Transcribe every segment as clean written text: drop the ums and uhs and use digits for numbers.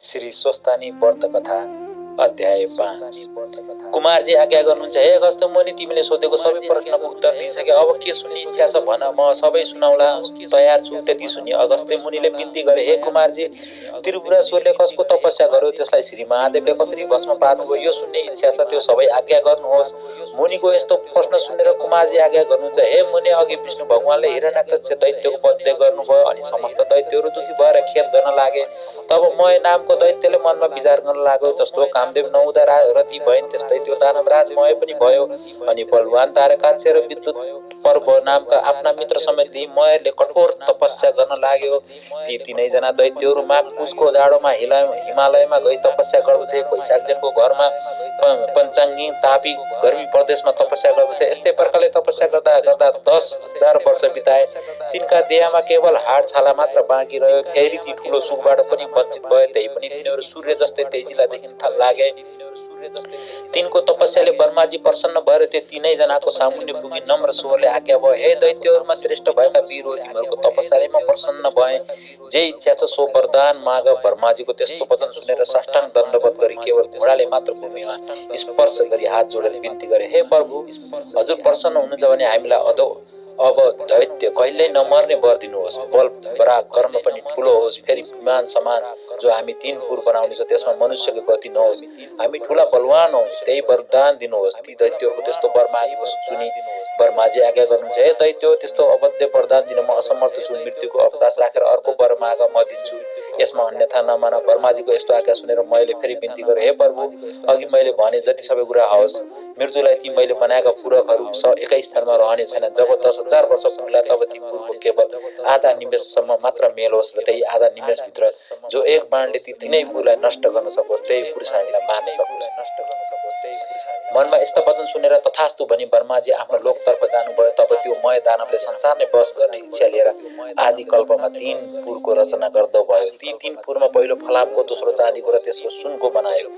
श्री स्वस्तानी व्रत कथा अध्याय 5। कुमारजी आज्ञा गर्नुहुन्छ, हे अगस्त्य मुनि, तिमीले सोधेको सबै प्रश्नको उत्तर दिइसके, अब के सुन्ने इच्छा छ भन, म सबै सुनाउला तयार छु। त्यति सुनि अगस्त्य मुनिले बिन्ती गरे, हे कुमारजी, त्रिपुरासुरले कसको तपस्या गर्यो, त्यसलाई श्री महादेवले कसरी भस्म पार्नुभयो, यो सुन्ने इच्छा छ, त्यो सबै आज्ञा गर्नुहोस्। मुनिको यस्तो प्रश्न सुनेर कुमारजी आज्ञा गर्नुहुन्छ, हे मुनि, अघि विष्णु भगवानले हिरण्यकश्यप दैत्यको वध गर्नुभयो अनि समस्त दैत्यहरू दुखी भएर खेद गर्न लागे। तब मय नामको दैत्यले मनमा विचार गर्न लाग्यो, जस्तो कामदेव नहुँदा रति भइन् त्यस्तै त्यो दानवराज मय पनि भयो। अनि बलवान तारकाक्ष र विद्युत पर्व नामका आफ्ना मित्र समेत ती मयले कठोर तपस्या गर्न लाग्यो। ती तीनैजना दैत्यहरू माघ पुसको जाडोमा हिमालयमा गई तपस्या गर्दथे। वैशाखजनको घरमा पञ्चाङ्गी तापी गर्मी प्रदेशमा तपस्या गर्दथे। यस्तै प्रकारले तपस्या गर्दा गर्दा 10,000 वर्ष बिताए। तिनका देहमा केवल हाड छाला मात्र बाँकी रह्यो। फेरि ती ठुलो सुखबाट पनि वञ्चित भए। त्यही पनि तिनीहरू सूर्य जस्तै तेजिला देखिन लागे। तिनको तपस्याले ब्रह्माजी प्रसन्न भएर त्यो तीनैजनाको सामुन्ने पुगी नम्र स्वरले आज्ञा भयो, हे दैत्यहरूमा श्रेष्ठ भएका वीर हो, तिमीहरूको तपस्याले म प्रसन्न भए। जे इच्छा छ सो वरदान माग। ब्रह्माजीको त्यस्तो वचन सुनेर साष्टाङ्ग दण्डवत गरी केवल घोडाले मात्र भूमिमा स्पर्श गरी हात जोडेर बिन्ती गरे, हे प्रभु, हजुर प्रसन्न हुनुहुन्छ भने हामीलाई अब दैत्य कहिल्यै नमर्ने वर दिनुहोस्। बल पराक्रम पनि ठुलो होस्। फेरि विमान समान जो हामी 3 पुर बनाउने छ त्यसमा मनुष्यको गति नहोस्। हामी ठुला बलवान हौ, त्यही वरदान दिनुहोस्। ती दैत्यहरूको त्यस्तो वर मागेको सुनि ब्रह्माजी आज्ञा गर्नुहुन्छ, हे दैत्य, त्यस्तो अवध्य वरदान दिन म असमर्थ छु। मृत्युको अवकाश राखेर अर्को वर माग, म दिन्छु, यसमा अन्यथा नमान। ब्रह्माजीको यस्तो आज्ञा सुनेर मैले फेरि बिन्ती गरेँ, हे प्रभु, अघि मैले भने जति सबै कुरा होस्। मृत्युलाई ती मैले बनाएका पूरकहरू एकै स्थानमा रहने छैन। जब 10,000 वर्ष पुग्ला तब ती पूर्वको केवल आधा निमेषसम्म मात्र मेल होस् र त्यही आधा निमेषभित्र जो एक बाणले ती तीनै पुरलाई नष्ट गर्न सकोस्, त्यही पुरुष हामीलाई मार्न सकोस्। मनमा यस्ता वचन सुनेर तथास्तु भनी ब्रह्माजी आफ्नो लोकतर्फ जानुभयो। तब त्यो मय दानवले संसार नै बस गर्ने इच्छा लिएर आदि कल्पमा 3 पुरको रचना गर्दो भयो। ती 3 पुरमा पहिलो फलामको, दोस्रो चाँदीको र तेस्रो सुनको बनायो।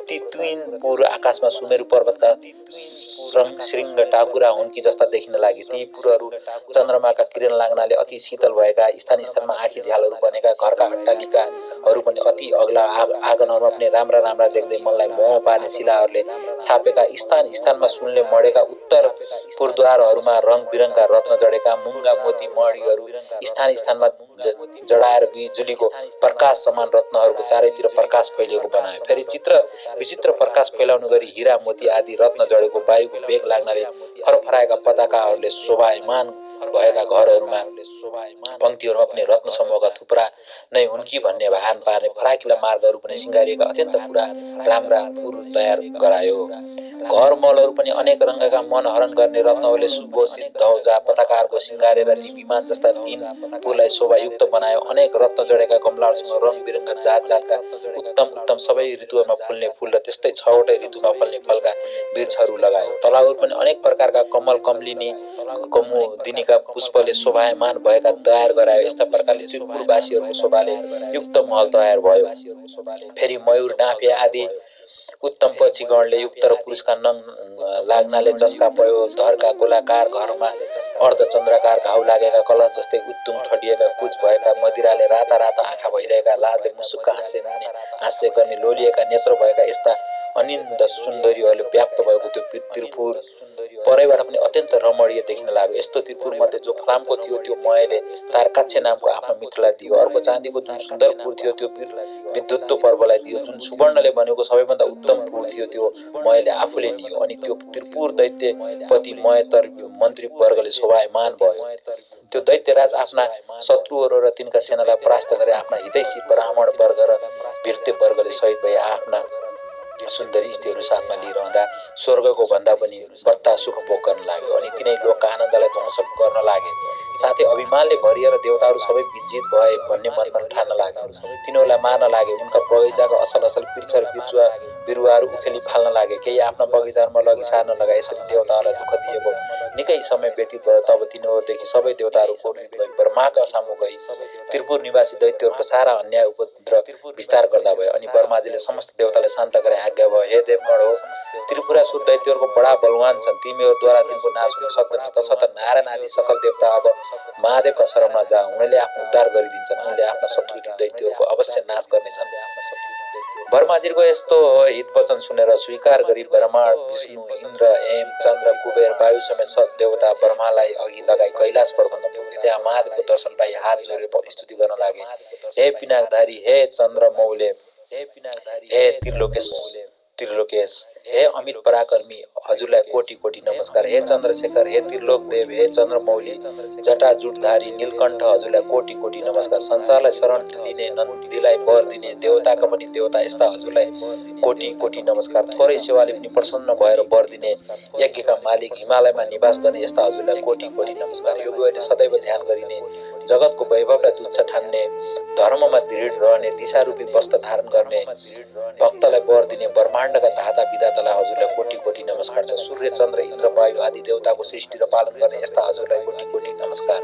ती 3 पुर आकाशमा सुमेरु पर्वतका श्रृङ्ग टाकुरा हुन्की जस्ता देखिन लागे। ती पुरहरू चन्द्रमाका किरण लाग्नाले अति शीतल भएका, स्थान स्थानमा आँखी झ्यालहरू बनेका, घरका अट्टालिकाहरू पनि अति अग्ला, आँगनहरूमा पनि राम्रा राम्रा देख्दै मनलाई मोह पार्ने शिलाहरूले छापेका, स्थान स्थानमा सुनले मडेका, उत्तर पुरद्वारहरूमा रङ बिरङका रत्न जडेका मुङ्गा मोती मणिहरू स्थान स्थानमा जडाएर बिजुलीको प्रकाश समान रत्नहरूको चारैतिर प्रकाश फैलिएको बनायो। फेरि विचित्र प्रकाश फैलाउने गरी हिरा मोती आदि रत्न जडेको, वायुको वेग लाग्नाले फरफराएका पताकाहरूले शोभायमान भएका घरहरूमा पङ्क्तिहरूमा पनि रत्न समूहका थुप्रा नै हुन् कि भन्ने भान पार्ने फराकिला मार्गहरू पनि सिँगारिएका अत्यन्त पुरा राम्रा पुर तयार गरायो। घर मलहरू पनि अनेक रङका मनहरण गर्ने रत्नहरूले सुभूषित ध्वजा पताकाहरूको सिँगारेर ती विमान जस्ता 3 पुरलाई शोभायुक्त बनायो। अनेक रत्न जडेका गमलाहरूसँग रङ बिरङका जात जातका उत्तम सबै ऋतुहरूमा फुल्ने फुल र त्यस्तै 6वटै ऋतुमा फल्ने फलका वृक्षहरू लगायो। तलाउहरू पनि अनेक प्रकारका कमल कमलिनी कुमुदिनीका पुष्पले शोभायमान भएका तयार गरायो। यस्ता प्रकारले त्रिपुरवासीहरूको शोभाले युक्त महल तयार भयो। फेरि मयूर, डाँफे आदि उत्तम पक्षीगणले युक्त र पुरुषका नङ लाग्नाले चस्का पयो। धरका गोलाकार घरमा अर्धचन्द्राकार घाउ लागेका, कलश जस्तै उत्तुङ ठडिएका, कुच भएका, मदिराले राता राता आँखा भइरहेका, लाजले मुसुक्क हाँस्य गर्ने लोलिएका नेत्र भएका यस्ता अनिन्द सुन्दरीहरूले व्याप्त भएको त्यो त्रिपुर परैबाट पनि अत्यन्त रमणीय देखिन लाग्यो। यस्तो त्रिपुर मध्ये जो फलामको थियो त्यो मयले तारकाक्ष नामको आफ्नो मित्रलाई दियो। अर्को चाँदीको जुन सुन्दर पुर थियो त्यो विद्युत पर्वलाई दियो। जुन सुवर्णले बनेको सबैभन्दा उत्तम पुर थियो त्यो मयले आफूले लियो। अनि त्यो त्रिपुर दैत्यपति मयतर मन्त्री वर्गले शोभायमान भयो। त्यो दैत्यराज आफ्ना शत्रुहरू र तिनका सेनालाई परास्त गरे आफ्ना हितैषी ब्राह्मण वर्ग र वीरते वर्गले सहित भए आफ्ना सुन्दरी स्त्रीहरू साथमा लिइरहँदा स्वर्गको भन्दा पनि बढ्ता सुख भोग गर्न लाग्यो। अनि तिनै लोकका आनन्दलाई ध्वंस गर्न लागे। साथै अभिमानले भरिएर देवताहरू सबै विजित भए भन्ने मनमा ठान्न लाग्यो। तिनीहरूलाई मार्न लागे। उनका बगैँचाका असल वृक्ष र बिरुवाहरू उखेली फाल्न लागे। केही आफ्ना बगैँचाहरूमा लगी सार्न लगाए। यसरी देवताहरूलाई दुःख दिएको निकै समय व्यतीत भयो। तब तिनीहरूदेखि सबै देवताहरू क्रोधित भई ब्रह्माका सामु गई त्रिपुर निवासी दैत्यहरूको सारा अन्याय उपद्रव विस्तार गर्दा भयो। अनि ब्रह्माजीले समस्त देवतालाई शान्त गरे आज्ञा भयो, हे देवगण हो, त्रिपुरासुर दैत्यहरूको बडा बलवान छन्। तिमीहरूद्वारा तिनको नाश हुन सक्दैन। तसर्थ नारायण आदि सकल देवता अब महादेवका शरणमा जा। उनले आफ्नो उद्धार गरिदिन्छन्। उनले आफ्ना शत्रु दैत्यहरूको अवश्य नाश गर्नेछन्। ब्रह्माजीको यस्तो हित वचन सुनेर स्वीकार गरी ब्रह्माण्ड विष्णु इन्द्र एम चन्द्र कुबेर वायु समेत सब देवता ब्रह्मालाई अघि लगाई कैलाश पर्वतमा पुगे। त्यहाँ महादेवको दर्शन पाई हात जोडेर स्तुति गर्न लागे। हे पिनाकधारी, हे चन्द्रमौले, हे त्रिलोकेश, हे अमित पराक्रमी, हजुरलाई कोटि कोटि नमस्कार। हे चन्द्रशेखर, हे त्रिलोक देव, हे चन्द्रमौली, जटा जुटधारी नीलकण्ठ, हजुरलाई कोटि कोटि नमस्कार। संसारलाई शरण लिने, नन्दीलाई वर दिने, देवताका पनि देवता यस्ता हजुरलाई कोटि कोटि नमस्कार। थोरै सेवाले पनि प्रसन्न भएर वर दिने, यज्ञका मालिक, हिमालयमा निवास गर्ने यस्ता हजुरलाई कोटि कोटि नमस्कार। योगीहरूले सदैव ध्यान गरिने, जगतको वैभवलाई तुच्छ ठान्ने, धर्ममा दृढ रहने, दिशारूपी वस्त्र धारण गर्ने, भक्तलाई वर दिने, ब्रह्माण्डका धाता विधातालाई हजुरलाई कोटि कोटि नमस्कार छ। सूर्य चन्द्र इन्द्र वायु आदि देवताको सृष्टि र पालन गर्ने यस्ता हजुरलाई कोटि कोटि नमस्कार।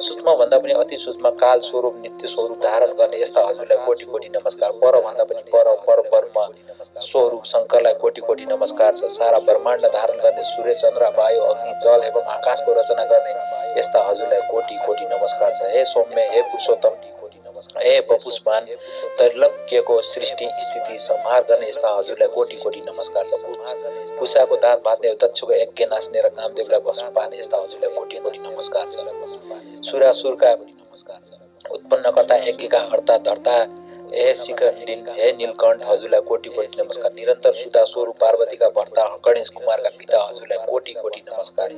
सूक्ष्म भन्दा पनि अति सूक्ष्म काल स्वरूप नित्य स्वरूप धारण गर्ने यस्ता हजुरलाई कोटि कोटि नमस्कार। पर भन्दा पनि पर ब्रह्म स्वरूप शङ्करलाई कोटि कोटि नमस्कार छ। सारा ब्रह्माण्ड धारण गर्ने सूर्य चन्द्र वायु अग्नि जल एवं आकाशको रचना गर्ने यस्ता हजुरलाई कोटि कोटि नमस्कार छ। हे सौम्य, हे पुरुषोत्तम, हे बपुष्मान, त्रैलोक्यको सृष्टि स्थिति संहार गर्ने यस्ता हजुरलाई कोटि कोटि नमस्कार छ। कुशाको दाँत भाँच्ने, दक्षको यज्ञ नाच्ने र कामदेवलाई भस्म पार्ने यस्ता हजुरलाई कोटि कोटि नमस्कार छ। सुरासुरका उत्पन्नकर्ता, यज्ञका हर्ता धर्ता, हे शिखण्डिन, हे नीलकण्ठ, हजुरलाई कोटि कोटि नमस्कार। निरन्तर सुधा स्वरूप पार्वतीका भर्ता गणेश कुमारका पिता, हजुरलाई कोटि कोटि नमस्कार।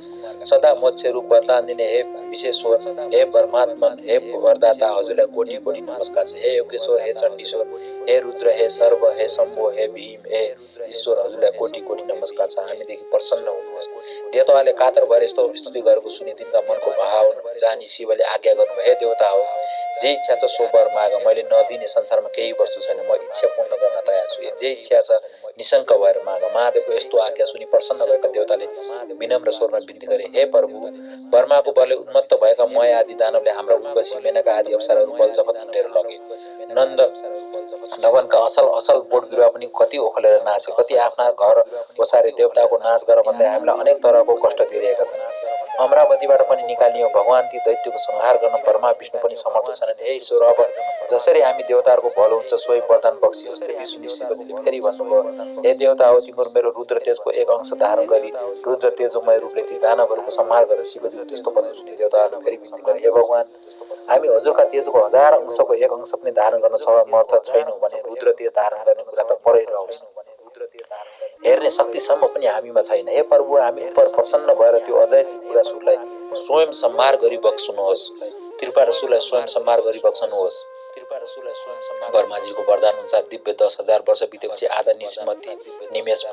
सदा मोक्ष रूप वरदान दिने, हे विशेश्वर, हे परमात्मन, हे वरदाता, हजुरलाई कोटि कोटि नमस्कार छ। हे योगेश्वर, हे चण्डीश्वर, हे रुद्र, हे सर्व, हे शम्भो, हे भीम, हे ईश्वर, हजुरलाई कोटि कोटि नमस्कार छ। हामीदेखि प्रसन्न हुनुहोस्। देवताले कातर भएर यस्तो स्तुति गरेको सुनि तिनका मनको भाव जानी शिवले आज्ञा गर्नुभयो, हे देवता हो, जे इच्छा छ सो वर माग, मैले नदिने संसारमा केही वस्तु छैन, म इच्छा पूर्ण गर्न तयार छु। जे इच्छा छ निशङ्क भएर माग। महादेवको यस्तो आज्ञा सुनि प्रसन्न भएका देवताले विनम्र स्वरमा विनती गरे, हे प्रभु, ब्रह्माको बलले उन्मत्त भएका मय आदि दानवले हाम्रा उर्वशी मेनका आदि अप्सराहरू बल जगत लुटेर लगे। नन्द नवनका असल असल बोट बिरुवा पनि कति ओखलेर नाचे, कति आफ्ना घर बसारे देवताको नाश गर भन्दै हामीलाई अनेक तरहको कष्ट दिइरहेका छन्। अमरावतीबाट पनि निकालियो, भगवान ती दैत्यको संहार गर्न ब्रह्मा विष्णु पनि समर्थ छैनन्। हे ईश्वर, अब जसरी हामी देवताहरूको भलो हुन्छ सोही वरदान बक्सियोस्। त्यति सुनि शिवजीले फेरि भन्नुभयो, हे देवता हो, तिम्रो मेरो रुद्र तेजको एक अंश धारण गरी रुद्र तेजोमय रूपले ती दानवहरूको संहार गर। शिवजीको त्यस्तो वचन सुनि देवताहरूले फेरि विनती गरे, हे भगवान, हामी हजुरका तेजको 1000 अंशको एक अंश पनि धारण गर्न समर्थ छैनौँ भने रुद्र तेज धारण गर्ने कुरा त परै रहोस्। हेर्ने शक्तिसम्म पनि हामीमा छैन। हे प्रभु, हामी उपर प्रसन्न भएर त्यो अजय त्रिपुरासुरलाई स्वयं संहार गरी बक्सुनुहोस्। त्रिपुरासुरलाई स्वयं संहार गरी बक्सनुहोस्। ब्रह्माजीको वरदान अनुसार दिव्य 10,000 वर्ष बितेपछि आधा निमेष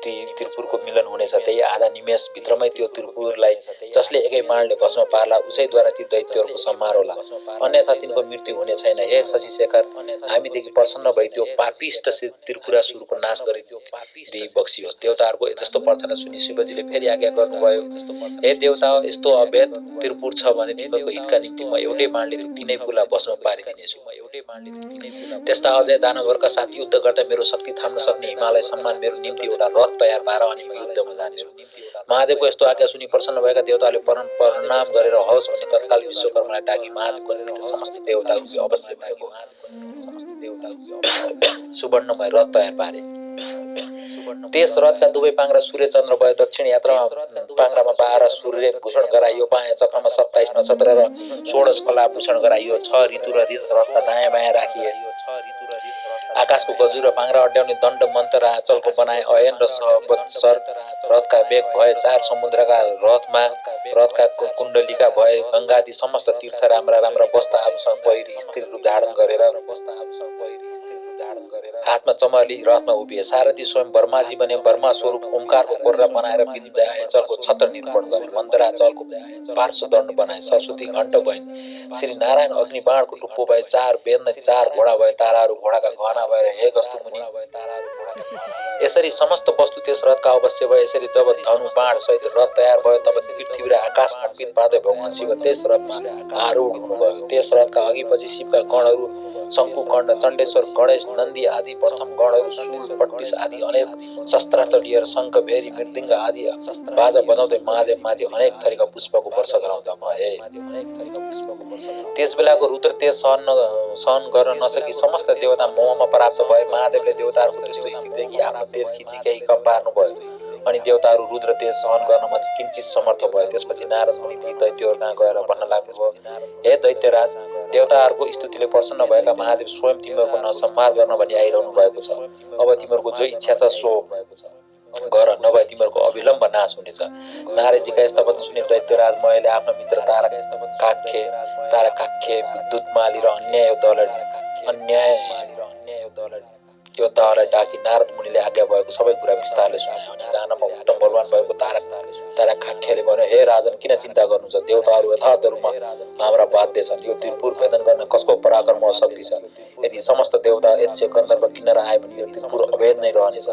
त्रिपुरको मिलन हुनेछ। त्यही आधा निमेष भित्रमै त्यो त्रिपुरलाई जसले एकै बाणले भस्म पार्ला उसैद्वारा ती दैत्यहरूको संहार होला, अन्यथा तिनको मृत्यु हुने छैन। हे शशिशेखर, हामीदेखि प्रसन्न भई त्यो पापिष्ट त्रिपुरासुरको नाश गरी त्यो पापी बक्सियोस्। देवताहरूको यस्तो प्रार्थना सुनि शिवजीले फेरि आज्ञा गर्नुभयो, हे देवता, यस्तो अभेद त्रिपुर छ भने तिमीहरूको हितका निम्ति म एउटै बाणले तिनै पुरलाई भस्म पारिदिनेछु। त्यस्ता अझै दानवहरूका साथ युद्ध गर्दा मेरो शक्ति थाम्न सक्ने हिमालय सम्मान मेरो निम्ति एउटा रथ तयार पार अनि म युद्धमा जानेछु। महादेवको यस्तो आज्ञा सुनि प्रसन्न भएका देवताले प्रणाम गरेर हवस् भने तत्काल विश्वकर्मालाई डाकी महादेवको निमित्त समस्त देवताहरूको अवश्य भएको सुवर्णमय रथ तयार पारे। त्यस रथका दुवै पाङ्रा सूर्य चन्द्र भयो। दक्षिण यात्रामा पाङ्रामा 12 सूर्य भूषण गराइयो, बायाँ चक्रमा 27 नक्षत्र र 16 कला भूषण गराइयो। 6 ऋतु र रथका दायाँ बायाँ राखिए। आकाशको गजु र पाङ्रा अड्याउने दण्ड मन्त्र र आँचलको बनाए। अयन र सहवत्सर रथका बेग भए। 4 समुद्रका रथमा रथका कुण्डलिका भए। गङ्गादि समस्त तीर्थ राम्रा राम्रा वस्त्र आभूषण पहिरी स्त्री रूप धारण गरेर हातमा चमरली रथमा उभिए। सारथी स्वयं ब्रह्माजी बने। ब्रह्मा स्वरूप ओमकारको कोर्रा बनाएर विद्याचलको छत्र निरूपण गरे। मन्त्राचलको पार्श्वदण्ड बनाए। सरस्वती घण्ट भइन्। श्री नारायण अग्नि बाणको टुप्पो भए। 4 वेद 4 घोडा भए। ताराहरू घोडाका गहना भएर हे गस्तु मुनि यसरी समस्त वस्तु त्यस रथका अवश्य भए। यसरी जब धनु बाण सहित रथ तयार भयो तब पृथ्वी र आकाश कम्पित पार्दै भगवान शिव त्यस रथमा आरूढ हुनुभयो। त्यस रथका अघि पछि शिवका गणहरू शङ्कुकण्ड, चण्डेश्वर, गणेश, गणेश नन्दी आदि प्रथम गणहरू सुर पट्टिस आदि अनेक शस्त्रास्त्र लिएर शङ्ख भेरी मृदङ्ग आदि बाजा बजाउँदै महादेवमाथि अनेक थरीका पुष्पको वर्षा गराउँदा भए। त्यस बेलाको रुद्र तेज सहन गर्न नसकी समस्त देवता मोहमा प्राप्त भए। महादेवले देवताहरूको त्यस्तो स्थितिदेखि आफ्नो तेज खिची केही कम पार्नुभयो अनि देवताहरू रुद्र तेज सहन गर्नमा किञ्चित समर्थ भए। त्यसपछि नारद मुनि ती दैत्यहरूकहाँ गएर भन्न लाग्नुभयो, हे दैत्यराज, देवताहरूको स्तुतिले प्रसन्न भएका महादेव स्वयं तिमीहरूको संहार गर्न भनी आइरहनु भएको छ। अब तिमीहरूको जो इच्छा छ सो गर, नभए तिमीहरूको अविलम्ब नाश हुनेछ। नारदजीका यस्ता वचन सुनि दैत्यराज मयले आफ्नो मित्र तारकाख्य विद्युतमाली र योद्धाहरूलाई डाकी नारद मुनिले आज्ञा भएको सबै कुरा विस्तारले सुनाए। अनि दानमा उत्तम बलवान भएको तारकाख्यले भन्यो, हे राजन, किन चिन्ता गर्नुहुन्छ? देवताहरू यथार्थ रूपमा हाम्रा बाध्य छन्। यो त्रिपुर भेदन गर्न कसको पराक्रम अशक्ति छ? यदि समस्त देवता यक्ष गन्धर्व किनेर आए पनि यो त्रिपुर अभेद नै रहनेछ।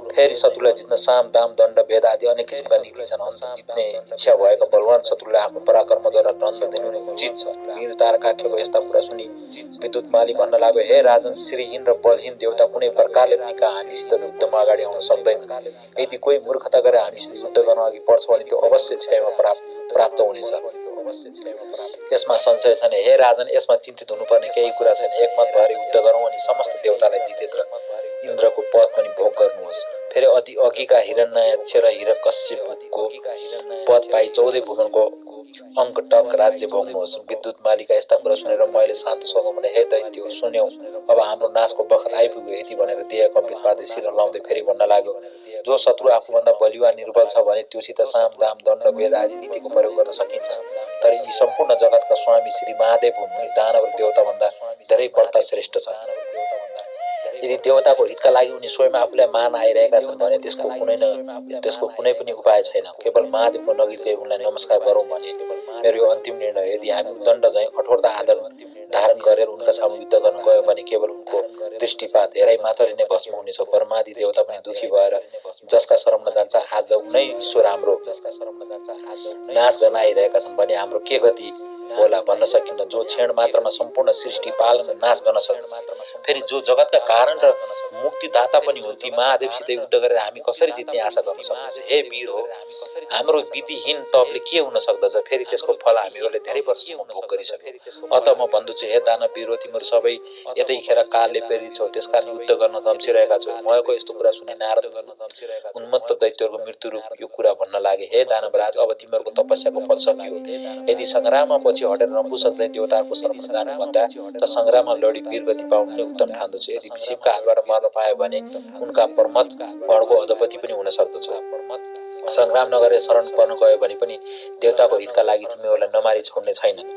फेरि शत्रुलाई जित्न साम दाम दण्ड भेद आदि अनेक किसिमका नीति छन्। अन्त जित्ने इच्छा भएको बलवान शत्रुलाई आफ्नो पराक्रमद्वारा दण्ड दिनु नै उचित छ। वीर तारकाख्यको यस्ता कुरा सुनि विद्युतमाली भन्न लाग्यो, हे राजन, श्रीहीन र बलहीन देवता कुनै प्रकारले पनि हामीसित युद्धमा अगाडि आउन सक्दैन। यदि कोही मूर्खता गरेर हामीसित युद्ध गर्न अघि पर्छ भने त्यो अवश्य क्षयमा प्राप्त हुनेछ। यसमा संशय छैन। हे राजन, यसमा चिन्तित हुनुपर्ने केही कुरा छैन। एकमत भएर युद्ध गरौँ अनि समस्त देवतालाई जितेर इन्द्रको पद पनि भोग गर्नुहोस्। फेरि अघिका हिरण्याक्ष र हिरण्यकश्यपको पद पाई 14 भुवनको अङ्कटक राज्य भोग्नुहोस्। विद्युतमालीका यस्ता कुरा सुनेर मैले शान्त स्वरमा भने, हे दैत्य, सुन्यौ, अब हाम्रो नाशको बखत आइपुग्यो। यति भनेर देह कम्पित पार्दै शिर लाउँदै फेरि भन्न लाग्यो, जो शत्रु आफूभन्दा बलियो वा निर्बल छ भने त्योसित साम दाम दण्ड भेद आदि नीतिको प्रयोग गर्न सकिन्छ। तर यी सम्पूर्ण जगतका स्वामी श्री महादेव हुन्। उनी दानव र देवताभन्दा धेरै बढ्ता श्रेष्ठ छन्। यदि देवताको हितका लागि उनी स्वयं आफूलाई मान आइरहेका छन् भने त्यसको कुनै पनि उपाय छैन। केवल महादेवको नजिक गई उनलाई नमस्कार गरौँ भने मेरो यो अन्तिम निर्णय। यदि हामी उद्दण्ड झैँ कठोरता आदर धारण गरेर उनका सामु युद्ध गर्न गयो भने केवल उनको दृष्टिपात हेराइ मात्रले नै भस्म हुनेछ। ब्रह्मादि देवता पनि दुखी भएर जसका शरणमा जान्छ आज उनै ईश्वर हाम्रो नाश गर्न आइरहेका छन् भने हाम्रो के गति होला भन्न सकिन्न। जो क्षण मात्रमा सम्पूर्ण सृष्टि पालन नाश गर्न सक्छ। फेरि जो जगतका कारण र मुक्तिदाता पनि हुन्, ती महादेवसित युद्ध गरेर हामी कसरी जित्ने आशा गर्न सक्छौँ? हे वीर हो, हाम्रो विधिहीन तपले के हुन सक्दछ? फेरि त्यसको फल हामीहरूले धेरै वर्षसम्म भोग गरिसक्यौँ। अत म भन्दछु, हे दानव वीर हो, तिमीहरू सबै यतैखेर कालले प्रेरित छौ, त्यसकारण युद्ध गर्न तम्सिरहेका छौ। मयको यस्तो कुरा सुनि नारद उन्मत्त दैत्यहरूको मृत्यु रूप यो कुरा भन्न लागे, हे दानवराज, अब तिमीहरूको तपस्याको फल सकियो। यदि सङ्ग्राममा पछि हटेर नपुंसक चाहिँ देवताहरूको शरणमा जानुभन्दा त सङ्ग्राममा लडी वीरगति पाउनु नै उत्तम ठान्दछु। यदि शिवका हातबाट मर्न पायो भने उनका प्रमथ गणको अधिपति पनि हुन सक्दछ। संग्राम नगरेर शरण पर्न गयो भने पनि देवताको हितका लागि तिमीहरूलाई नमारी छोड्ने छैनन्।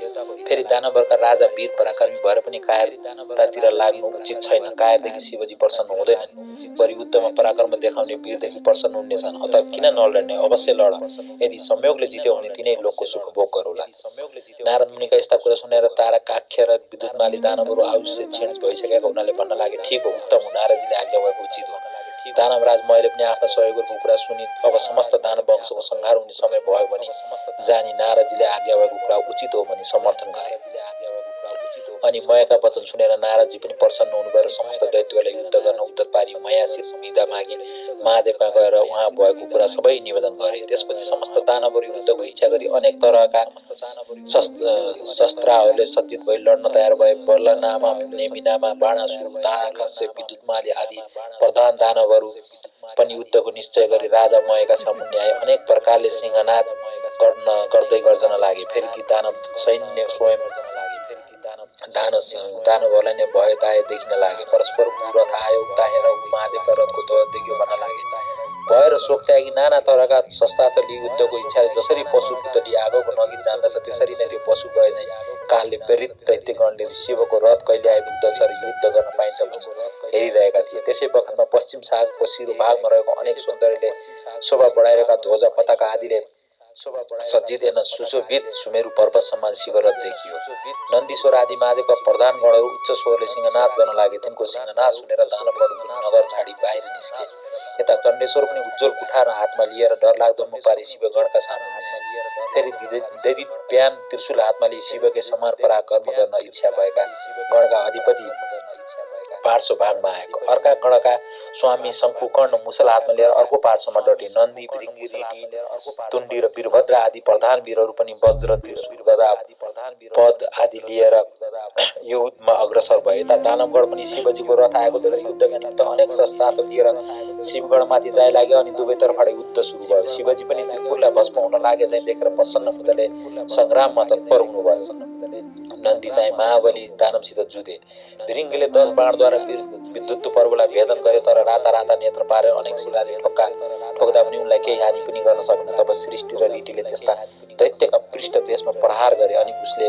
फेरि दानवहरूका राजा वीर पराक्रमी भएर पनि कायरतातिर लाग्नु उचित छैन। कायरदेखि शिवजी प्रसन्न हुँदैनन्, बरु युद्धमा पराक्रम देखाउने वीरदेखि प्रसन्न हुनेछन्। अत किन नलड्ने? अवश्य लड। यदि संयोगले जित्यो भने तिनै लोकको सुख भोग गरौला। नारद मुनिका यस्ता कुरा सुनेर तारकाख्य र विद्युतमाली दानवहरू आयुष्य क्षीण भइसकेका हुनाले भन्न लागे, ठिक हो, उत्तम हो, नारदजीले आज्ञा भएको उचित हो। दानवराज मैले पनि आफ्ना सहयोगीहरूको कुरा सुनि अब समस्त दानव वंशको संहार हुने समय भयो भने जानी नारदजीले आज्ञा भएको कुरा उचित हो भनी समर्थन गरे। अनि मयका वचन सुनेर नारदजी पनि प्रसन्न हुनुभयो र समस्त दैत्यहरूलाई युद्ध गर्न उद्यत पारी मयासित बिदा मागी महादेवमा गएर उहाँ भएको कुरा सबै निवेदन गरे। त्यसपछि समस्त दानवहरू युद्धको इच्छा गरी अनेक तरहका शस्त्रहरूले सज्जित भई लड्न तयार भए। बल्लनामा, नेमिनामा, बाणासुर, तारकाख्य, विद्युतमाली आदि प्रधान दानवहरू पनि युद्धको निश्चय गरी राजा मयका सामुन्ने आए। अनेक प्रकारले सिंहनाद गर्दै गर्जन लागे। फेरि ती दानव सैन्य स्वयं दानवहरूलाई नै भय दाय देखिन लागे। परस्पर रथ आयो, उता हेर महादेवका रथको ध्वज देखियो भन्न लागे। भय र शोक त्यागी नाना तरहका शस्त्रास्त्र लिई युद्धको इच्छाले जसरी पशु पुतली आगोको नजिक जान्दछ त्यसरी नै त्यो पशु गए नै कालले प्रेरित दैत्यगणले शिवको रथ कहिले आइपुग्दछ र युद्ध गर्न पाइन्छ भनी हेरिरहेका थिए। त्यसै बखतमा पश्चिम सागरको शिरो भागमा रहेको अनेक सौन्दर्यले शोभा बढाइरहेका ध्वजा पताका आदिले सज्जित एवं सुशोभित सुमेरु पर्वत समान शिवरथ देखियो। नन्दीश्वर आदि महादेवका प्रधान गणहरू उच्च स्वरले सिंहनाद गर्न लागे। तिनको सिंहनाद सुनेर दानवहरू नगर छाडी बाहिर निस्के। यता चण्डेश्वर पनि उज्जवल कुठार हातमा लिएर डरलाग्दो मुख पारी शिवगणका सामुन्ने आए। फेरि दैदिप्यान त्रिशूल हातमा लिई शिवकै समान पराक्रम गर्न इच्छा भएका गणका अधिपति पार्श्व भागमा आएको। अर्का गणका स्वामी शङ्कुकर्ण मुसल हातमा लिएर अर्को पार्श्वमा डटे। नन्दी, भृङ्गी, ऋटी, तुण्डी र वीरभद्र आदि प्रधान वीरहरू पनि वज्र, त्रिशूल, गदा, पद आदि लिएर युद्धमा अग्रसर भए। यता दानवगढ पनि शिवजीको रथ आएको देखेर युद्धका निम्ति अनेक शस्त्रास्त्र लिएर शिवगढमाथि जाइ लाग्यो अनि दुवैतर्फबाट युद्ध सुरु भयो। शिवजी पनि त्रिपुरलाई भस्म हुन लागे चाहिँ देखेर प्रसन्न मुद्दाले सङ्ग्राममा तत्पर हुनुभयो। नन्दी चाहिँ महाबली दानवसित जुधे। भिरिङ्गीले 10 बाणद्वारा विद्युत पर्वलाई भेदन गरे, तर राता राता नेत्र पारेर अनेक शिलाले ठोक्दा पनि उनलाई केही हानि पनि गर्न सकेन। तब सृष्टि र ऋटीले त्यस्ता दैत्यका पृष्ठ देशमा प्रहार गरे अनि उसले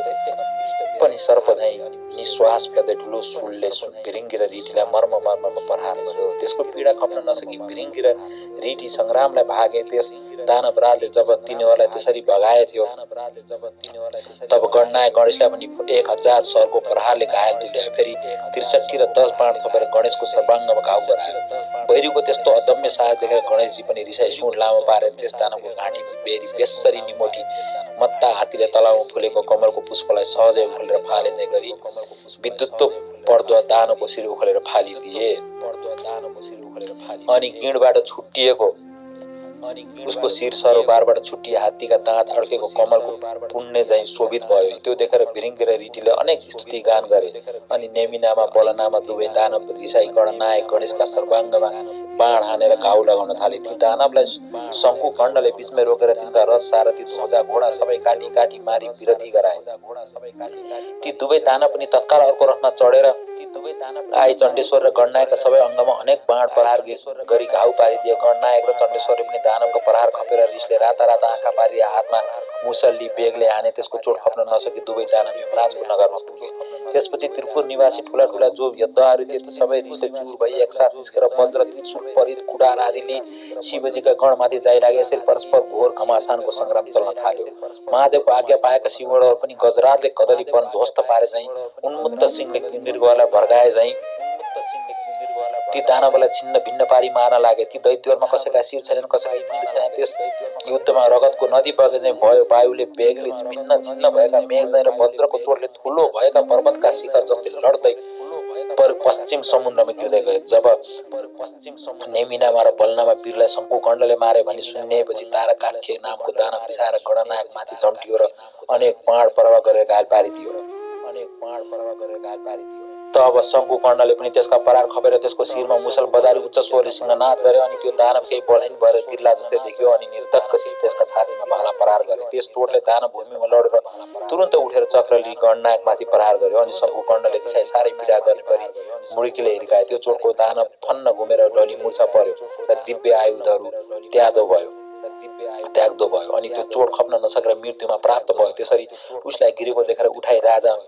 पनि सर्प झैँ निश्वास फेर्दै ठुलो सुलले भिरिङ्गी र ऋटीलाई मर्ममा प्रहार गर्यो। त्यसको पीडा खप्न नसकी भिरिङ्गी र ऋटी सङ्ग्रामलाई भागे। त्यस दानवराजले जब तिनीहरूलाई त्यसरी भगाए थियो तब गणनायक गणेशलाई पनि 1000 सरको प्रहारले घायल तुल्यायो। फेरि 63 र 10 बाण थपेर गणेशको सर्वाङ्गमा घाउ गरायो। भैरीको त्यस्तो अदम्य साहस देखेर गणेशजी पनि रिसाई सुन लामो पारेर त्यस दानवको घाँटीमा बेरी बेसरी निमोठी मत्ता हात्तीले तलाउमा फुलेको कमलको पुष्पलाई सहजै उखेलेर फाले चाहिँ गरी विद्युत पर्दो दानवको शिर उखेलेर फालिदिए। अनि गिँडबाट छुट्टिएको उसको शिर सरोबारबाट छुट्टिए हात्तीका दाँत अड्केको कमलको पुण्य चाहिँ शोभित भयो। त्यो देखेर भिरिङ्गी र ऋटीले अनेक स्तुति गान गरे। अनि नेमिनामा बलनामा दुवै दानव रिसाई गणनायक गणेशका सर्वाङ्गमा बाण हानेर घाउ लगाउन थाले। ती दानवलाई शङ्कुकर्णले बीचमै रोकेर तिनका रथ सारथी ध्वजा घोडा सबै काटी काटी मारी विरति गराए। ती दुवै दानव पनि तत्काल अर्को रथमा चढेर आई चण्डेश्वर र गणनायकका सबै अङ्गमा अनेक बाण प्रहार गरी घाउ पारिदिए। गणनायक र चण्डेश्वरले पनि दानवको प्रहार खपेर रिसले राता राता आँखा पारी हातमा मुसल्ली बेगले हाने। त्यसको चोट खप्न नसकी दुवै दानव यमराजको नगरमा पुगे। त्यसपछि त्रिपुर निवासी ठुला ठुला जो योद्धाहरू थिए ती सबै रिसले चुर भई एकसाथ निस्केर वज्र, त्रिशूल, परित, कुडार आदि लिई शिवजीका गणमाथि जाइ लागे। यसरी परस्पर घोर घमासानको सङ्ग्राम चल्न थाल्यो। महादेवको आज्ञा पाएका शिवगणहरू पनि गजराजले कदली वन ध्वस्त पारे चाहिँ उन्मुक्त सिंहले मृगहरूलाई भर्गाए चाहिँ ती दानवलाई छिन्न भिन्न पारी मार्न लागे। ती दैत्यहरूमा कसैका शिर छैनन्, कसैका पिँड छैनन्। त्यस युद्धमा रगतको नदी बगे चाहिँ भयो। वायुले बेगले भिन्न छिन्न भएका मेघ चाहिँ र वज्रको चोटले ठुलो भएका पर्वतका शिखर जस्तै लड्दै पश्चिम समुद्रमा गिर्दै गए। जब नेमिनामा र बलनामा वीरलाई शङ्कुकर्णले मारे भनी सुनिएपछि तारकाख्य नामको दानव रिसाएर गणनायक माथि झम्टियो र अनेक बाण प्रहार गरेर घायल पारिदियो। तब शङ्कुकर्णले पनि त्यसका प्रहार खपेर त्यसको शिरमा मुसल बजारी उच्च स्वरले सिंहनाद गरे। अनि त्यो दानव केही बलहीन भएर गिर्ला जस्तै देखियो अनि निर्धक्कसित त्यसका छातीमा भाला प्रहार गरे। त्यस चोटले दानव भूमिमा लडेर तुरन्त उठेर चक्र लिई गणनायक माथि प्रहार गर्यो। अनि शङ्कुकर्णले रिसाई साह्रै पीडा गर्ने परी मुडुकीले हिर्काए। त्यो चोटको दानव फन्न घुमेर ढली मूर्छा पर्यो र दिव्य आयुधहरू त्याग्दो भयो। अनि त्यो चोट खप्न नसकेर मृत्युमा प्राप्त भयो। त्यसरी उसलाई गिरेको देखेर उठाई राजा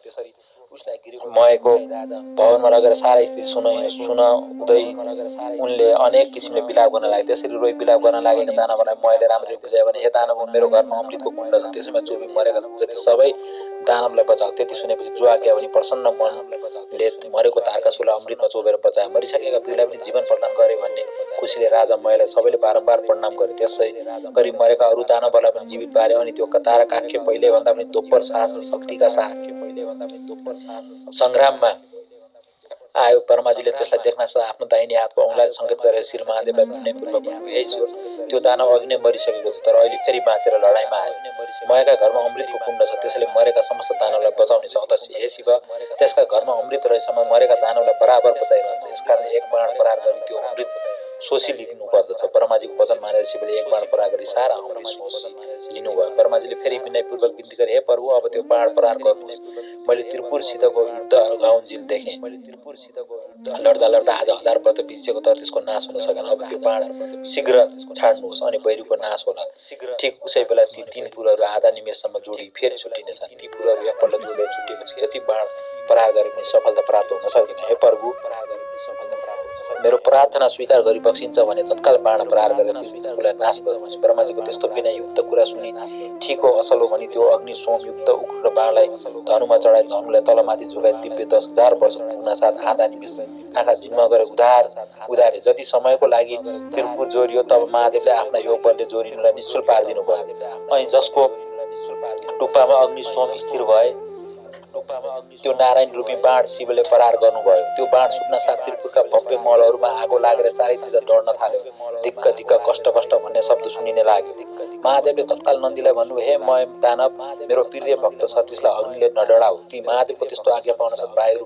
मएको भवनमा लगेर सारा स्थिति सुनाउँदै उनले अनेक किसिमले बिलाप गर्न लागे। त्यसरी रोइ बिलाप गर्न लागेका दानवलाई मैले राम्ररी बुझायो भने, हे दानव, मेरो घरमा अमृतको कुण्ड छ, त्यसैमा चोबी मरेका जति सबै दानवलाई बचाऊ। त्यति सुनेपछि जो आज्ञा भने प्रसन्न मनले मरेको तारकासुरलाई अमृतमा चोबेर बचाए। मरिसकेका वीरलाई पनि जीवन प्रदान गरे भन्ने खुसीले राजा मयलाई सबैले बारम्बार प्रणाम गरे। त्यसै गरी मरेका अरू दानवहरूलाई पनि जीवित पारे। अनि त्यो तारकाख्य पहिलेभन्दा पनि दोब्बर साहस र शक्तिका साथ सङ्ग्राममा आयो। ब्रह्माजीले त्यसलाई देख्न साथ आफ्नो दाहिने हातको औँलाले सङ्केत गरेर श्री महादेवलाई विनयपूर्वक भन्नुभयो, हे ईश्वर, त्यो दानव अघि नै मरिसकेको थियो, तर अहिले फेरि बाँचेर लडाइँमा आयो। मयका घरमा अमृतको कुण्ड छ, त्यसैले मरेका समस्त दानवलाई बचाउने छ। अत हे शिव, त्यसका घरमा अमृत रहेसम्म मरेका दानवलाई बराबर बचाइरहन्छ। यसकारण एक बाण प्रहार गरी त्यो अमृत सोसी लिनु पर्दछ। ब्रह्माजीको वचन मानेर शिवले एक बाण प्रहार गरी सारा अमृत सोसी लिनुभयो। ब्रह्माजीले फेरि विनयपूर्वक बिन्ती गरे, हे प्रभु, अब त्यो बाण प्रहार गर्नुहोस्। मैले त्रिपुरसितको युद्ध गाउन्जिल देखेँ। लड्दा लड्दा आज 1000 व्रत बितेको, तर त्यसको नाश हुन सकेन। अब त्यो बाण शीघ्र छाड्नुहोस् अनि बैरीको नाश होला। ठिक उसै बेला ती 3 पुरहरू आधा निमेषसम्म जोडी फेरि छुट्टिनेछन्। ती पुरहरू एकपल्ट जोडेर छुट्टिएपछि जति बाण प्रहार गरे पनि सफलता प्राप्त हुन सक्दैन। हे प्रभु, मेरो प्रार्थना स्वीकार गरी बक्सिन्छ भने तत्काल बाण प्रहार गरेर त्यसलाई नाश गर्नुहोस्। ब्रह्माजीको त्यस्तो विनययुक्त कुरा सुनि ठिक हो, असल हो भनी त्यो अग्नि सोमयुक्त उग्र बाणलाई धनुमा चढाई धनुलाई तलमाथि झुकाई दिव्य 10,000 वर्ष पुग्न साथ आधा निमेष आँखा जिम्मा गरेर उधारे जति समयको लागि त्रिपुर जोरियो। तब महादेवले आफ्ना योग बलले जोरिनुलाई निश्चल पारिदिनु भयो। अनि जसको टुप्पामा अग्नि सोम स्थिर भए त्यो नारायण रूपी बाण शिवले प्रहार गर्नुभयो। त्यो बाण सुक्न साथ त्रिपुरका भव्य महलहरूमा आगो लागेर चारैतिर डढ्न थाल्यो। धिक्क धिक्क कष्ट कष्ट भन्ने शब्द सुनिने लाग्यो। महादेवले तत्काल नन्दीलाई भन्नुभयो, हे मय दानव, मेरो प्रिय भक्त सतीशलाई अग्निले नडढाऊ। ती महादेवको त्यस्तो आज्ञा पाउन साथ वायु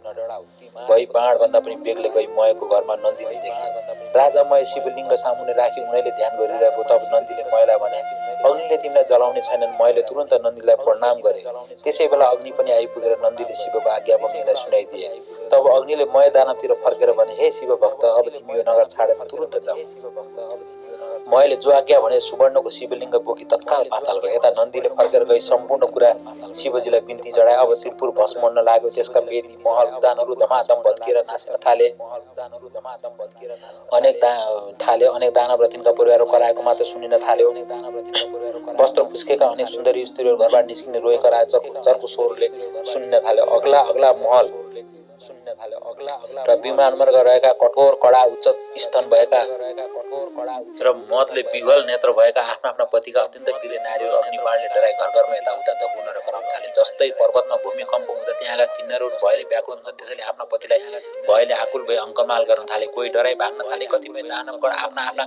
भई बाण भन्दा पनि बेग्लै गई मयको घरमा नन्दीले देखे। राजा मय शिवलिङ्ग सामुने राखी उनैले ध्यान गरिरहेको। तब नन्दीले मयलाई भने, अग्निले तिमीलाई जलाउने छैनन्। मयले तुरन्त नन्दीलाई प्रणाम गरे। त्यसै बेला अग्नि पनि आइपुगेर नन्दीले शिवको आज्ञा अग्निलाई सुनाइदिए। तब अग्निले मय दानवतिर फर्केर भने, हे शिव भक्त, अब तिमी यो नगर छाडेर तुरन्त जाऊ। मयले जो आज्ञा भने सुवर्णको शिवलिङ्ग बोकी तत्काल पाताल गए। यता नन्दीले फर्केर गई सम्पूर्ण कुरा शिवजीलाई बिन्ती चढाए। अब त्रिपुर भस्म हुन लाग्यो। त्यसका वेदी महल उद्यानहरू धमाधम भत्किएर नाच्न थाले। अनेक दानव र तिनका परिवार कराएको मात्र सुनिन थाल्यो। वस्त्र फुस्केका अनेक सुन्दरी स्त्रीहरू घरबाट निस्किने रोए कराए चर्को स्वरले सुनिन थाल्यो। अग्ला अग्ला महल र विमानमार्ग रहेका कठोर कडा उच्च स्तन भएका र मदले विगल नेत्र भएका आफ्ना आफ्ना पतिका अत्यन्त प्रिय नारीहरू अग्नि बाणले डराई घर घरमा यताउता दगुन र कराउन थाले। जस्तै पर्वतमा भूमिकम्प हुँदा त्यहाँका किन्नरहरू भयले व्याकुल हुन्छन्, त्यसैले आफ्ना पतिलाई भयले आकुल भई अङ्कमाल गर्न थाले। कोही डराई भाग्न थाले। कतिपय दानवगण आफ्ना आफ्ना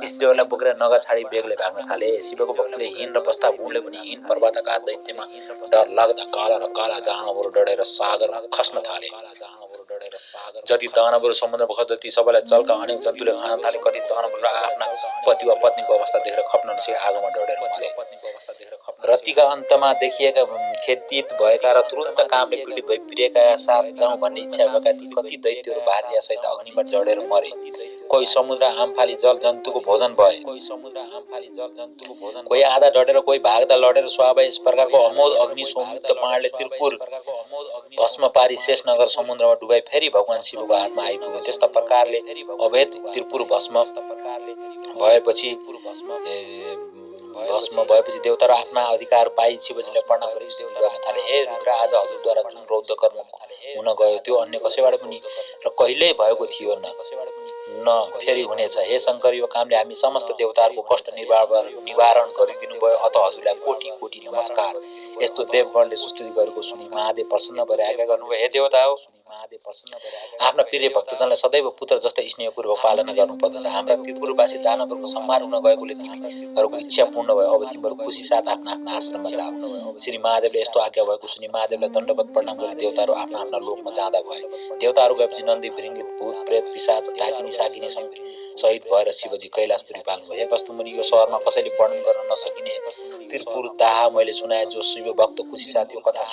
स्त्रीहरूलाई बोकेर नगर छाडी बेग्लै भाग्न थाले। शिवको भक्तले हिन र प्रस्ताव उनले पनि हिन पर्वतका दैत्यमा डर लाग्दा काला दानवहरू डढेर सागरमा खस्न थाले। जति दानवहरू समुद्रमा खस्दा ती सबैलाई जलका अनेक जन्तुले खान थाले। कति दानवहरू आफ्ना पति वा पत्नीको अवस्था देखेर खप्न नसके आगोमा डढेर मरे। रतिका अन्तमा देखिएका खेदित भएका र तुरन्त कामले पीडित भई पिरेका साथ जाउँ भन्ने इच्छा भएका ती कति दैत्यहरू भार्य सहित अग्निमा जडेर मरे। कोही समुद्र आमफाली जल जन्तुको भोजन भए। कोही आधा डढेर, कोही भाग्दा लडेर स्वाहा। यस प्रकारको अमोद अग्नि सोमयुक्त बाणले त्रिपुर भस्म पारी शेष नगर समुद्रमा डुबाई फेरि भगवान शिवको हातमा आइपुग्यो। त्यस्ता प्रकारले अभेद त्रिपुर भस्म भएपछि देवताहरू आफ्ना अधिकार पाई शिवजीलाई प्रणाम गरी स्तुति गर्न थाले। हे रुद्र, आज हजुरद्वारा जुन रौद्र कर्म हुन गयो त्यो अन्य कसैबाट पनि र कहिल्यै भएको थियो न फेरि हुनेछ। हे शङ्कर, यो कामले हामी समस्त देवताहरूको कष्ट निवारण गरिदिनु भयो, अत हजुरलाई कोटी कोटी नमस्कार। यस्तो देवगणले स्तुति गरेको सुनि महादेव प्रसन्न भएर आज्ञा गर्नुभयो, हे देवता हो, आफ्ना प्रिय भक्तजनलाई सदैव पुत्र जस्तै स्नेहपूर्वक पालना गर्नुपर्दछ। हाम्रा त्रिपुरवासी दानवहरूको संहार हुन गएकोले तिमीहरूको इच्छा पूर्ण भयो। अब तिमीहरू खुसी साथ आफ्ना आफ्ना आश्रममा जाऊ। श्री महादेवले यस्तो आज्ञा भएको सुनि महादेवलाई दण्डवत प्रणाम गरी देवताहरू आफ्ना आफ्ना लोकमा जाँदा भए। देवताहरू गएपछि नन्दी, भृङ्गित, भूत, प्रेत, पिशाच, डाकिनी साकिनी सहित भएर शिवजी कैलाशपुरी पाल्नुभयो। हे कस्तुमुनि, यो सहरमा कसैले वर्णन गर्न नसकिने त्रिपुर दाहा मैले सुनाए। जो शिव भक्त खुसी साथ यो कथा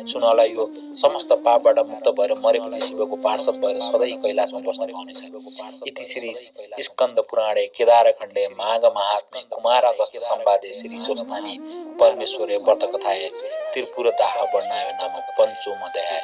सुनाउला यो समस्त पापबाट मुक्त भएर मरेपछि शिवको पार्षद भएर सधैँ कैलाशमा बस्न पाउनेछ। इति श्री स्कन्द पुराणे केदारखण्डे माघ महात्म्ये कुमारागस्त्य संवादे श्री स्वस्थानी परमेश्वरे व्रत कथाए त्रिपुर दाह वर्णनाय नाम पञ्चम अध्याय।